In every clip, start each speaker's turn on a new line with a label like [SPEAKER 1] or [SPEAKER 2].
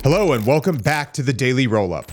[SPEAKER 1] Hello and welcome back to the Daily Roll-Up.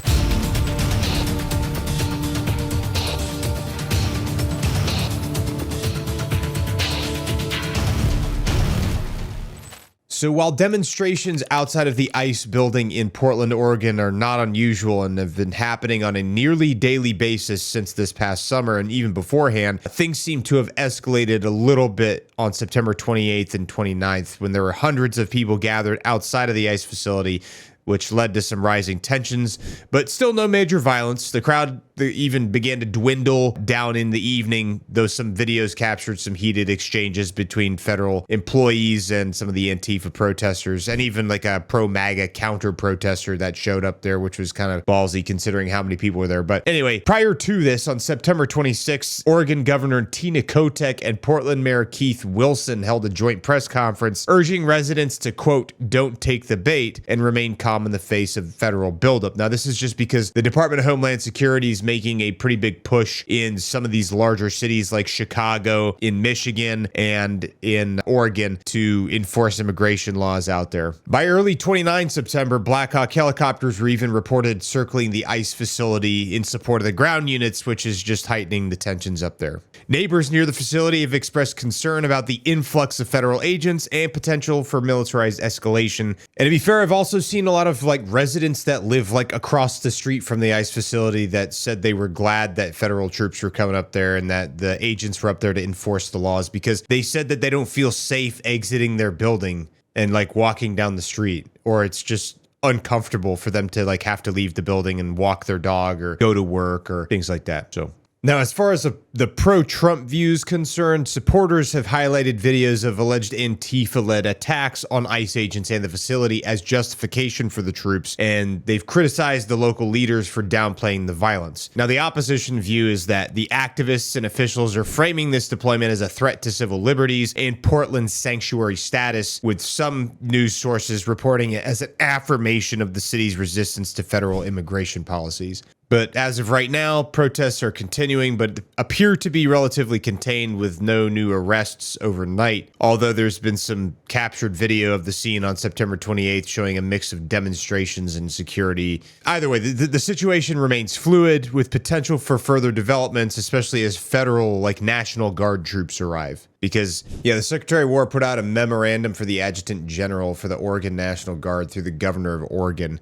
[SPEAKER 1] So while demonstrations outside of the ICE building in Portland, Oregon are not unusual and have been happening on a nearly daily basis since this past summer and even beforehand, things seem to have escalated a little bit on September 28th and 29th when there were hundreds of people gathered outside of the ICE facility, which led to some rising tensions, but still no major violence. The crowd even began to dwindle down in the evening, though some videos captured some heated exchanges between federal employees and some of the Antifa protesters, and even like a pro-MAGA counter-protester that showed up there, which was kind of ballsy considering how many people were there. But anyway, prior to this, on September 26th, Oregon Governor Tina Kotek and Portland Mayor Keith Wilson held a joint press conference urging residents to, quote, "don't take the bait" and remain calm in the face of federal buildup. Now, this is just because the Department of Homeland Security is making a pretty big push in some of these larger cities like Chicago, in Michigan, and in Oregon to enforce immigration laws out there. By early 29 September, Black Hawk helicopters were even reported circling the ICE facility in support of the ground units, which is just heightening the tensions up there. Neighbors near the facility have expressed concern about the influx of federal agents and potential for militarized escalation. And to be fair, I've also seen a lot of residents that live across the street from the ICE facility that said they were glad that federal troops were coming up there and that the agents were up there to enforce the laws, because they said that they don't feel safe exiting their building and walking down the street, or it's just uncomfortable for them to have to leave the building and walk their dog or go to work or things like that. So now, as far as the pro-Trump views concerned, supporters have highlighted videos of alleged Antifa-led attacks on ICE agents and the facility as justification for the troops, and they've criticized the local leaders for downplaying the violence. Now, the opposition view is that the activists and officials are framing this deployment as a threat to civil liberties and Portland's sanctuary status, with some news sources reporting it as an affirmation of the city's resistance to federal immigration policies. But as of right now, protests are continuing, but appear to be relatively contained with no new arrests overnight. Although there's been some captured video of the scene on September 28th showing a mix of demonstrations and security. Either way, the situation remains fluid with potential for further developments, especially as federal, National Guard troops arrive. Because, the Secretary of War put out a memorandum for the Adjutant General for the Oregon National Guard through the Governor of Oregon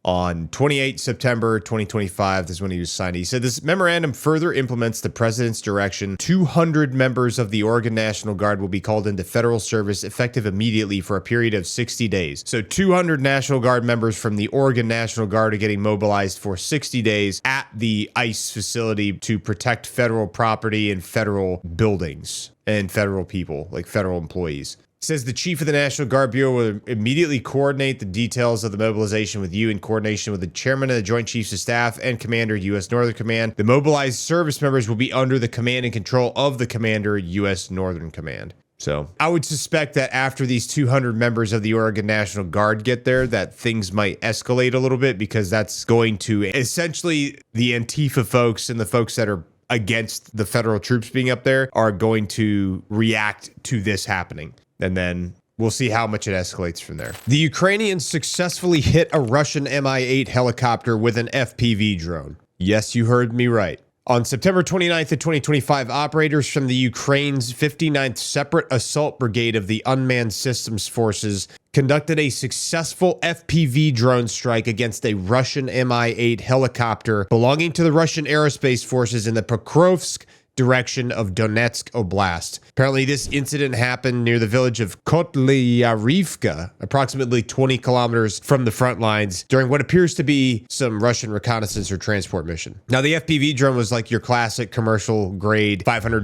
[SPEAKER 1] on 28 September 2025, this is when he was signed. He said this memorandum further implements the president's direction. 200 members of the Oregon National Guard will be called into federal service effective immediately for a period of 60 days. So 200 National Guard members from the Oregon National Guard are getting mobilized for 60 days at the ICE facility to protect federal property and federal buildings and federal people, federal employees. Says the chief of the National Guard Bureau will immediately coordinate the details of the mobilization with you in coordination with the chairman of the Joint Chiefs of Staff and commander, U.S. Northern Command. The mobilized service members will be under the command and control of the commander, U.S. Northern Command. So I would suspect that after these 200 members of the Oregon National Guard get there, that things might escalate a little bit, because that's going to essentially the Antifa folks and the folks that are against the federal troops being up there are going to react to this happening. And then we'll see how much it escalates from there. The Ukrainians successfully hit a Russian Mi-8 helicopter with an FPV drone. Yes, you heard me right. On September 29th of 2025, operators from the Ukraine's 59th Separate Assault Brigade of the Unmanned Systems Forces conducted a successful FPV drone strike against a Russian Mi-8 helicopter belonging to the Russian Aerospace Forces in the Pokrovsk direction of Donetsk Oblast. Apparently, this incident happened near the village of Kotlyarivka, approximately 20 kilometers from the front lines, during what appears to be some Russian reconnaissance or transport mission. Now, the FPV drone was your classic commercial grade $500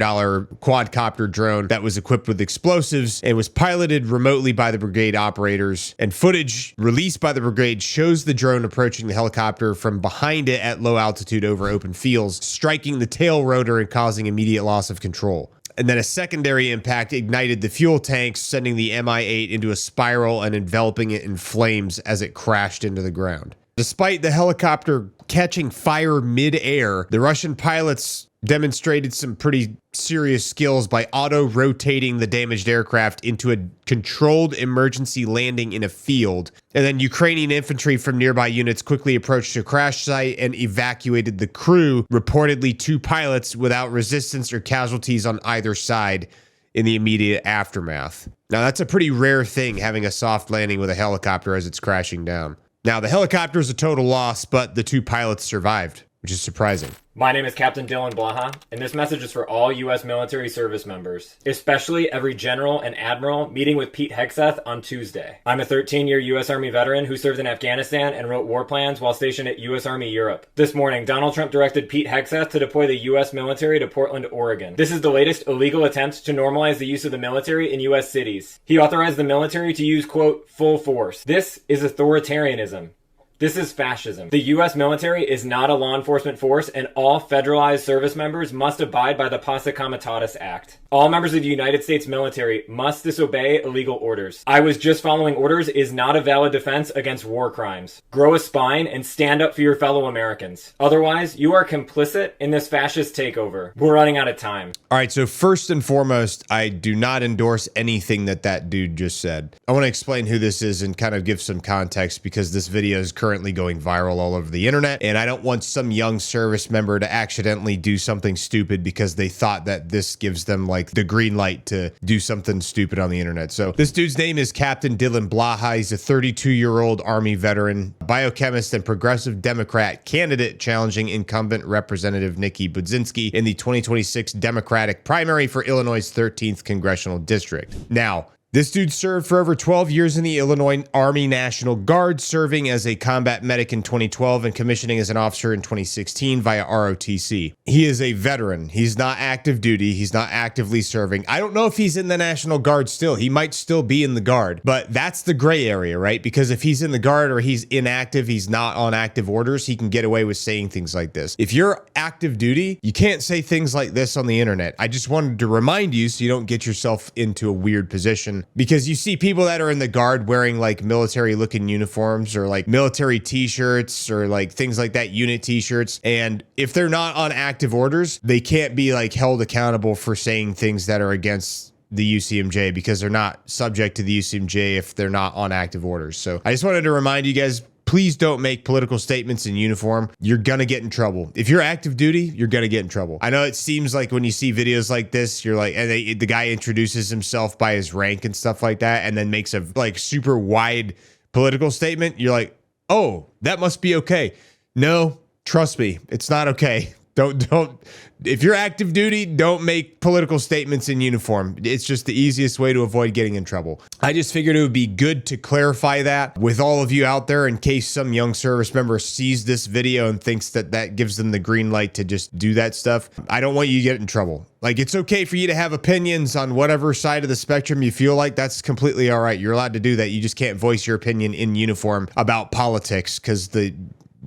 [SPEAKER 1] quadcopter drone that was equipped with explosives and was piloted remotely by the brigade operators. And footage released by the brigade shows the drone approaching the helicopter from behind it at low altitude over open fields, striking the tail rotor and causing immediate loss of control. And then a secondary impact ignited the fuel tanks, sending the Mi-8 into a spiral and enveloping it in flames as it crashed into the ground. Despite the helicopter catching fire mid-air, the Russian pilots demonstrated some pretty serious skills by auto-rotating the damaged aircraft into a controlled emergency landing in a field. And then Ukrainian infantry from nearby units quickly approached the crash site and evacuated the crew, reportedly 2 pilots, without resistance or casualties on either side in the immediate aftermath. Now, that's a pretty rare thing, having a soft landing with a helicopter as it's crashing down. Now, the helicopter is a total loss, but the 2 pilots survived, which is surprising.
[SPEAKER 2] My name is Captain Dylan Blaha, and this message is for all U.S. military service members, especially every general and admiral meeting with Pete Hegseth on Tuesday. I'm a 13-year U.S. Army veteran who served in Afghanistan and wrote war plans while stationed at U.S. Army Europe. This morning, Donald Trump directed Pete Hegseth to deploy the U.S. military to Portland, Oregon. This is the latest illegal attempt to normalize the use of the military in U.S. cities. He authorized the military to use, quote, full force. This is authoritarianism. This is fascism. The U.S. military is not a law enforcement force, and all federalized service members must abide by the Posse Comitatus Act. All members of the United States military must disobey illegal orders. I was just following orders is not a valid defense against war crimes. Grow a spine and stand up for your fellow Americans. Otherwise, you are complicit in this fascist takeover. We're running out of time.
[SPEAKER 1] All right, so first and foremost, I do not endorse anything that dude just said. I want to explain who this is and kind of give some context, because this video is currently going viral all over the internet, and I don't want some young service member to accidentally do something stupid because they thought that this gives them like the green light to do something stupid on the internet. So this dude's name is Captain Dylan Blaha. He's a 32-year-old Army veteran, biochemist, and progressive Democrat candidate challenging incumbent Representative Nikki Budzinski in the 2026 Democratic primary for Illinois' 13th congressional district. Now, this dude served for over 12 years in the Illinois Army National Guard, serving as a combat medic in 2012 and commissioning as an officer in 2016 via ROTC. He is a veteran. He's not active duty. He's not actively serving. I don't know if he's in the National Guard still. He might still be in the Guard, but that's the gray area, right? Because if he's in the Guard or he's inactive, he's not on active orders, he can get away with saying things like this. If you're active duty, you can't say things like this on the internet. I just wanted to remind you so you don't get yourself into a weird position, because you see people that are in the Guard wearing like military looking uniforms or like military t-shirts or like things like that, unit t-shirts. And if they're not on active orders, they can't be like held accountable for saying things that are against the UCMJ, because they're not subject to the UCMJ if they're not on active orders. So I just wanted to remind you guys, please don't make political statements in uniform. You're gonna get in trouble. If you're active duty, you're gonna get in trouble. I know it seems like when you see videos like this, you're like, and the guy introduces himself by his rank and stuff like that, and then makes a like super wide political statement. You're like, oh, that must be okay. No, trust me, it's not okay. Don't. If you're active duty, don't make political statements in uniform. It's just the easiest way to avoid getting in trouble. I just figured it would be good to clarify that with all of you out there in case some young service member sees this video and thinks that that gives them the green light to just do that stuff. I don't want you to get in trouble. Like, it's okay for you to have opinions on whatever side of the spectrum you feel like. That's completely all right. You're allowed to do that. You just can't voice your opinion in uniform about politics, because the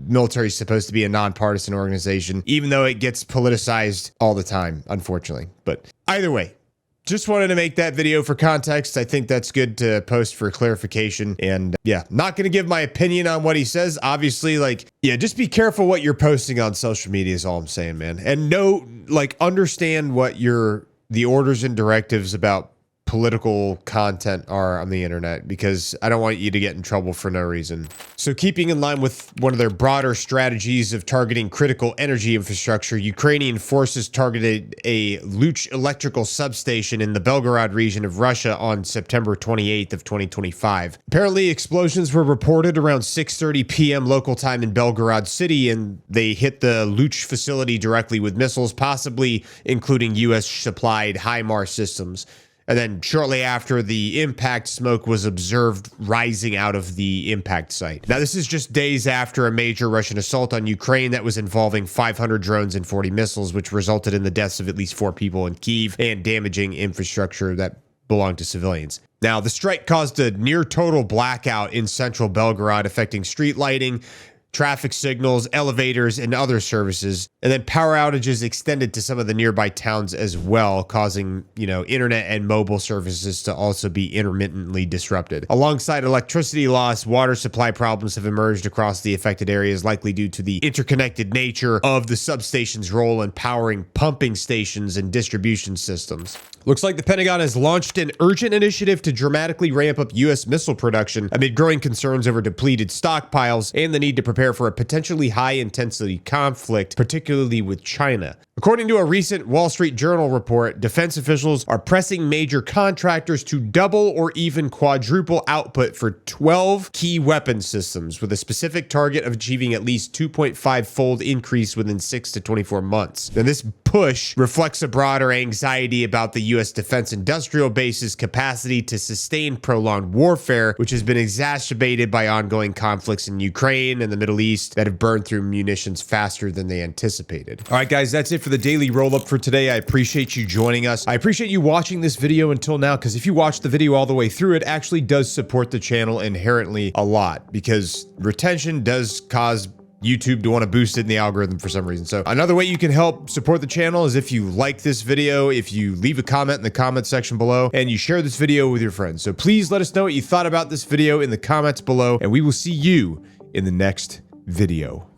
[SPEAKER 1] military is supposed to be a nonpartisan organization, even though it gets politicized all the time, unfortunately. But either way, just wanted to make that video for context. I think that's good to post for clarification. And yeah, not going to give my opinion on what he says. Obviously, like, yeah, just be careful what you're posting on social media is all I'm saying, man. And know, like, understand what the orders and directives about political content are on the internet, because I don't want you to get in trouble for no reason. So keeping in line with one of their broader strategies of targeting critical energy infrastructure, Ukrainian forces targeted a Luch electrical substation in the Belgorod region of Russia on September 28th of 2025. Apparently, explosions were reported around 6:30 p.m. local time in Belgorod city, and they hit the Luch facility directly with missiles, possibly including U.S.-supplied HIMARS systems. And then shortly after, the impact smoke was observed rising out of the impact site. Now, this is just days after a major Russian assault on Ukraine that was involving 500 drones and 40 missiles, which resulted in the deaths of at least 4 people in Kyiv and damaging infrastructure that belonged to civilians. Now, the strike caused a near total blackout in central Belgorod, affecting street lighting, traffic signals, elevators, and other services. And then power outages extended to some of the nearby towns as well, causing, internet and mobile services to also be intermittently disrupted. Alongside electricity loss, water supply problems have emerged across the affected areas, likely due to the interconnected nature of the substation's role in powering pumping stations and distribution systems. Looks like the Pentagon has launched an urgent initiative to dramatically ramp up U.S. missile production amid growing concerns over depleted stockpiles and the need to prepare for a potentially high-intensity conflict, particularly with China. According to a recent Wall Street Journal report, defense officials are pressing major contractors to double or even quadruple output for 12 key weapon systems, with a specific target of achieving at least 2.5-fold increase within 6 to 24 months. Now, this push reflects a broader anxiety about the U.S. defense industrial base's capacity to sustain prolonged warfare, which has been exacerbated by ongoing conflicts in Ukraine and the Middle East that have burned through munitions faster than they anticipated. All right, guys, that's it for the daily roll-up for today. I appreciate you joining us. I appreciate you watching this video until now, because if you watch the video all the way through, it actually does support the channel inherently a lot, because retention does cause YouTube to want to boost it in the algorithm for some reason. So another way you can help support the channel is if you like this video, if you leave a comment in the comment section below, and you share this video with your friends. So please let us know what you thought about this video in the comments below, and we will see you in the next video.